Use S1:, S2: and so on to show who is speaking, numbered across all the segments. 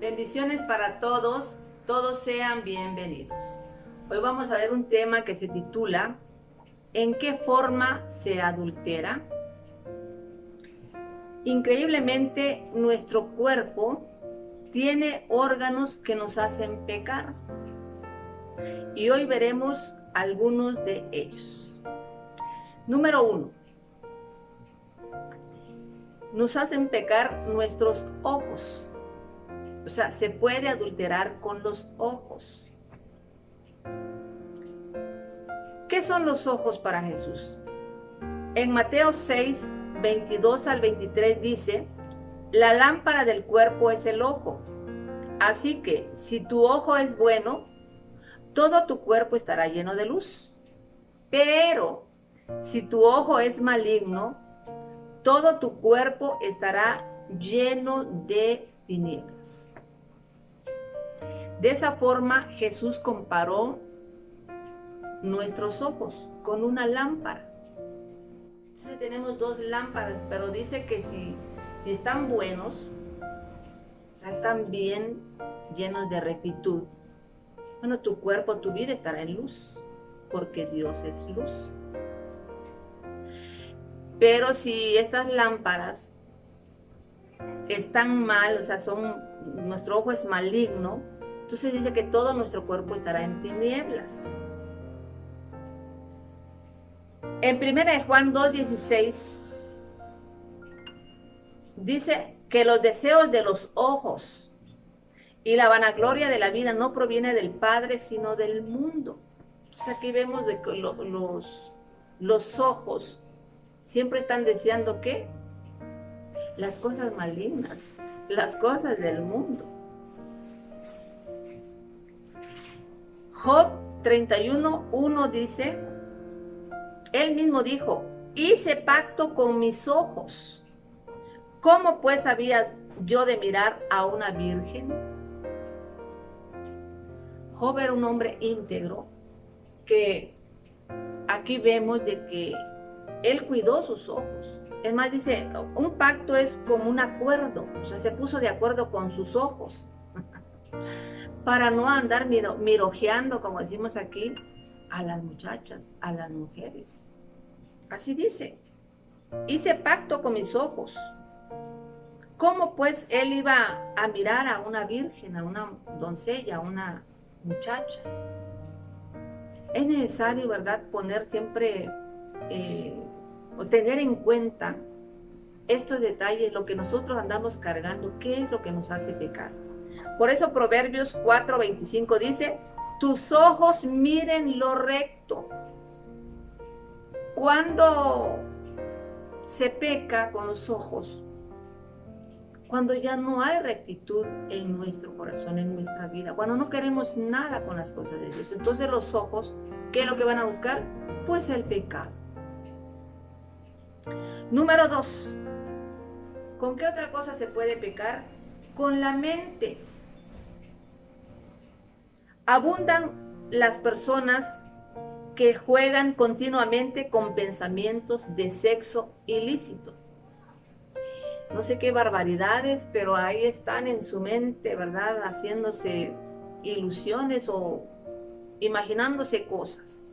S1: Bendiciones para todos, todos sean bienvenidos. Hoy vamos a ver un tema que se titula ¿En qué forma se adultera? Increíblemente, nuestro cuerpo tiene órganos que nos hacen pecar. Y hoy veremos algunos de ellos. Número 1. Nos hacen pecar nuestros ojos. O sea, se puede adulterar con los ojos. ¿Qué son los ojos para Jesús? En Mateo 6, 22 al 23 dice, la lámpara del cuerpo es el ojo. Así que si tu ojo es bueno, todo tu cuerpo estará lleno de luz. Pero si tu ojo es maligno, todo tu cuerpo estará lleno de tinieblas. De esa forma, Jesús comparó nuestros ojos con una lámpara. Entonces tenemos dos lámparas, pero dice que si están buenos, o sea, están bien llenos de rectitud, bueno, tu cuerpo, tu vida estará en luz, porque Dios es luz. Pero si estas lámparas están mal, o sea, nuestro ojo es maligno, entonces dice que todo nuestro cuerpo estará en tinieblas. En 1 Juan 2:16 dice que los deseos de los ojos y la vanagloria de la vida no proviene del Padre, sino del mundo. Entonces aquí vemos de que los ojos siempre están deseando ¿qué? Las cosas malignas, las cosas del mundo. Job 31:1 dice, él mismo dijo, hice pacto con mis ojos. ¿Cómo pues había yo de mirar a una virgen? Job era un hombre íntegro que aquí vemos de que él cuidó sus ojos. Es más, dice, un pacto es como un acuerdo, o sea, se puso de acuerdo con sus ojos para no andar mirojeando, como decimos aquí, a las muchachas, a las mujeres. Así dice, hice pacto con mis ojos. ¿Cómo pues él iba a mirar a una virgen, a una doncella, a una muchacha? Es necesario, ¿verdad?, poner siempre o tener en cuenta estos detalles, lo que nosotros andamos cargando, qué es lo que nos hace pecar. Por eso Proverbios 4:25 dice, tus ojos miren lo recto. Cuando se peca con los ojos, cuando ya no hay rectitud en nuestro corazón, en nuestra vida, cuando no queremos nada con las cosas de Dios, entonces los ojos, ¿qué es lo que van a buscar? Pues el pecado. Número 2. ¿Con qué otra cosa se puede pecar? Con la mente. Abundan las personas que juegan continuamente con pensamientos de sexo ilícito. No sé qué barbaridades, pero ahí están en su mente, ¿verdad?, haciéndose ilusiones o imaginándose cosas.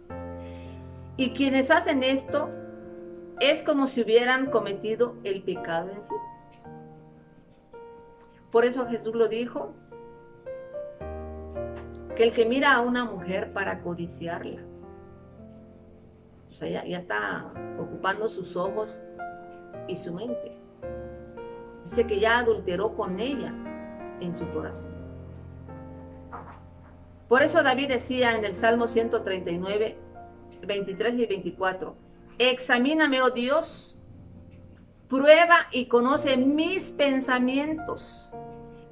S1: Y quienes hacen esto es como si hubieran cometido el pecado en sí. Por eso Jesús lo dijo, que el que mira a una mujer para codiciarla, o sea, ya está ocupando sus ojos y su mente. Dice que ya adulteró con ella en su corazón. Por eso David decía en el Salmo 139, 23 y 24, examíname, oh Dios, prueba y conoce mis pensamientos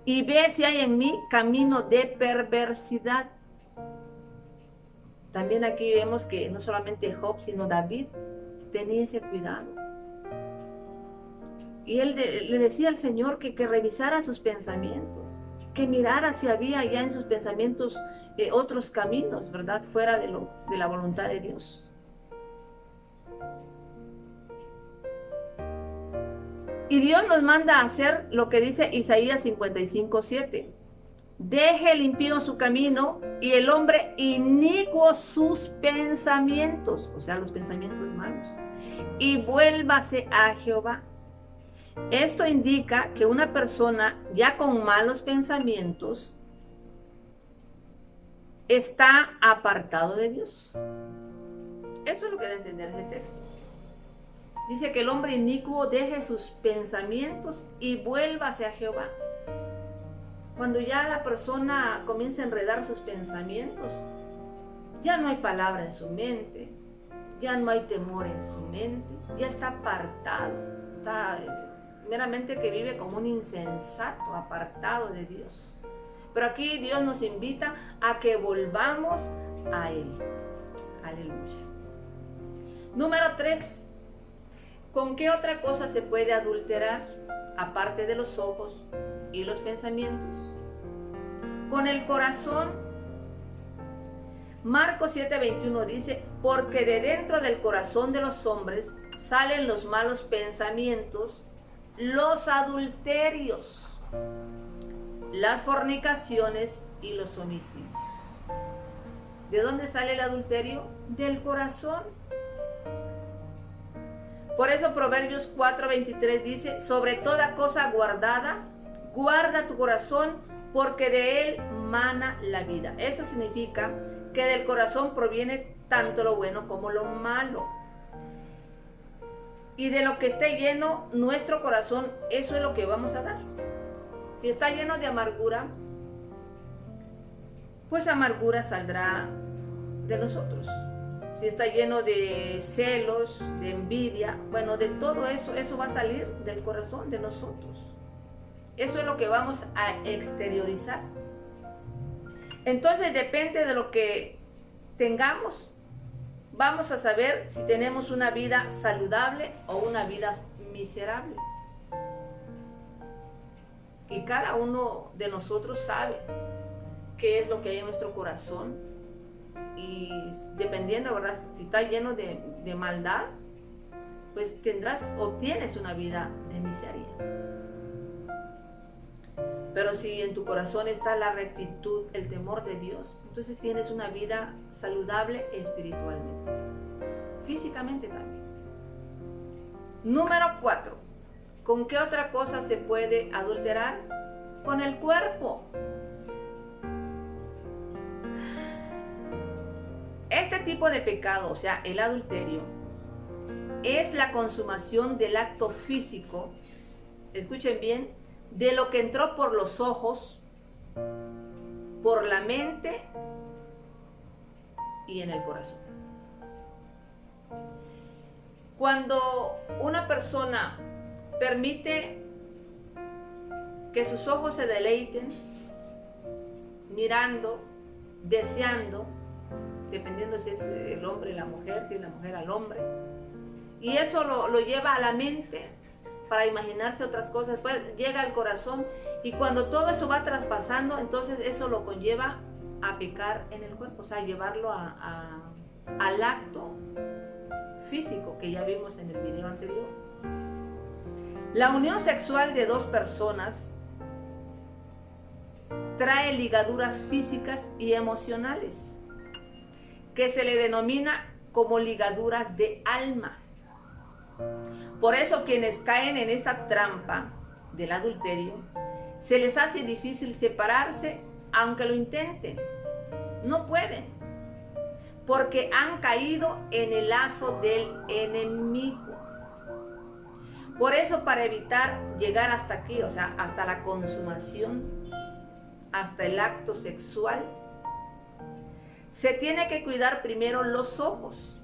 S1: y ve si hay en mí camino de perversidad. También aquí vemos que no solamente Job, sino David tenía ese cuidado. Y él le decía al Señor que revisara sus pensamientos, que mirara si había ya en sus pensamientos otros caminos, ¿verdad?, fuera de la voluntad de Dios. Y Dios nos manda a hacer lo que dice Isaías 55:7. deje el impío su camino y el hombre inicuo sus pensamientos, o sea, los pensamientos malos, y vuélvase a Jehová. Esto indica que una persona ya con malos pensamientos está apartado de Dios. Eso es lo que debe entender ese texto. Dice que el hombre inicuo deje sus pensamientos y vuélvase a Jehová. Cuando ya la persona comienza a enredar sus pensamientos, ya no hay palabra en su mente, ya no hay temor en su mente, ya está apartado, está meramente que vive como un insensato, apartado de Dios. Pero aquí Dios nos invita a que volvamos a Él. Aleluya. Número 3. ¿Con qué otra cosa se puede adulterar, aparte de los ojos y los pensamientos? Con el corazón. Marcos 7:21 dice, porque de dentro del corazón de los hombres salen los malos pensamientos, los adulterios, las fornicaciones y los homicidios. ¿De dónde sale el adulterio? Del corazón. Por eso Proverbios 4:23 dice, sobre toda cosa guardada, guarda tu corazón, porque de él mana la vida. Esto significa que del corazón proviene tanto lo bueno como lo malo. Y de lo que esté lleno nuestro corazón, eso es lo que vamos a dar. Si está lleno de amargura, pues amargura saldrá de nosotros. Si está lleno de celos, de envidia, bueno, de todo eso, eso va a salir del corazón de nosotros. Eso es lo que vamos a exteriorizar. Entonces depende de lo que tengamos, vamos a saber si tenemos una vida saludable o una vida miserable. Y cada uno de nosotros sabe qué es lo que hay en nuestro corazón. Y dependiendo, ¿verdad? Si está lleno de maldad, pues tendrás o tienes una vida de miseria. Pero si en tu corazón está la rectitud, el temor de Dios, entonces tienes una vida saludable espiritualmente, físicamente también. Número 4. ¿Con qué otra cosa se puede adulterar? Con el cuerpo. Este tipo de pecado, o sea, el adulterio, es la consumación del acto físico, escuchen bien, de lo que entró por los ojos, por la mente y en el corazón. Cuando una persona permite que sus ojos se deleiten mirando, deseando, dependiendo si es el hombre y la mujer, si es la mujer al hombre, y eso lo lleva a la mente para imaginarse otras cosas, después llega al corazón, y cuando todo eso va traspasando, entonces eso lo conlleva a pecar en el cuerpo, o sea, llevarlo al acto físico que ya vimos en el video anterior. La unión sexual de dos personas trae ligaduras físicas y emocionales, que se le denomina como ligaduras de alma. Por eso quienes caen en esta trampa del adulterio, se les hace difícil separarse, aunque lo intenten. No pueden, porque han caído en el lazo del enemigo. Por eso, para evitar llegar hasta aquí, o sea, hasta la consumación, hasta el acto sexual, se tiene que cuidar primero los ojos,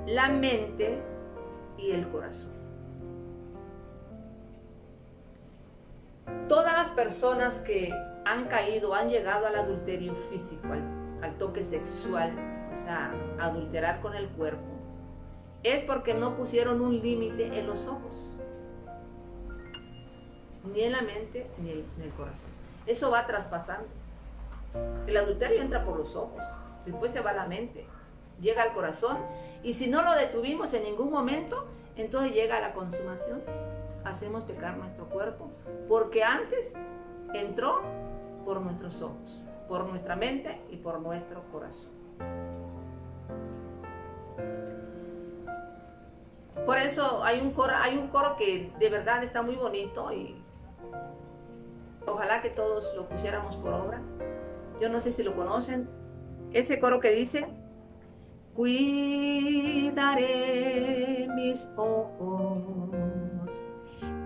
S1: la mente y el corazón. Todas las personas que han caído, han llegado al adulterio físico, al toque sexual, o sea, adulterar con el cuerpo, es porque no pusieron un límite en los ojos, ni en la mente, ni en el corazón. Eso va traspasando. El adulterio entra por los ojos, después se va a la mente, llega al corazón, y si no lo detuvimos en ningún momento, entonces llega a la consumación. Hacemos pecar nuestro cuerpo, porque antes entró por nuestros ojos, por nuestra mente y por nuestro corazón. Por eso hay un coro que de verdad está muy bonito y ojalá que todos lo pusiéramos por obra. Yo no sé si lo conocen. Ese coro que dice: cuidaré mis ojos,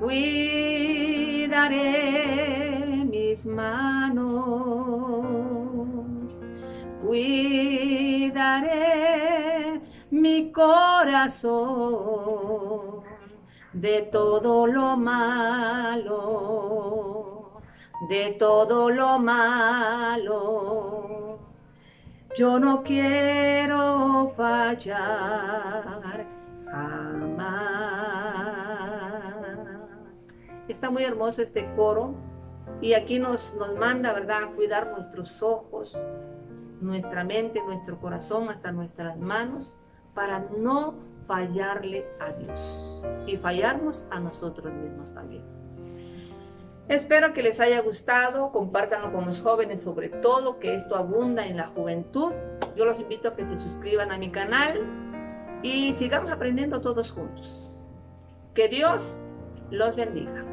S1: cuidaré mis manos, cuidaré mi corazón de todo lo malo, de todo lo malo. Yo no quiero fallar jamás. Está muy hermoso este coro y aquí nos manda, ¿verdad?, a cuidar nuestros ojos, nuestra mente, nuestro corazón, hasta nuestras manos, para no fallarle a Dios y fallarnos a nosotros mismos también. Espero que les haya gustado, compártanlo con los jóvenes, sobre todo, que esto abunda en la juventud. Yo los invito a que se suscriban a mi canal y sigamos aprendiendo todos juntos. Que Dios los bendiga.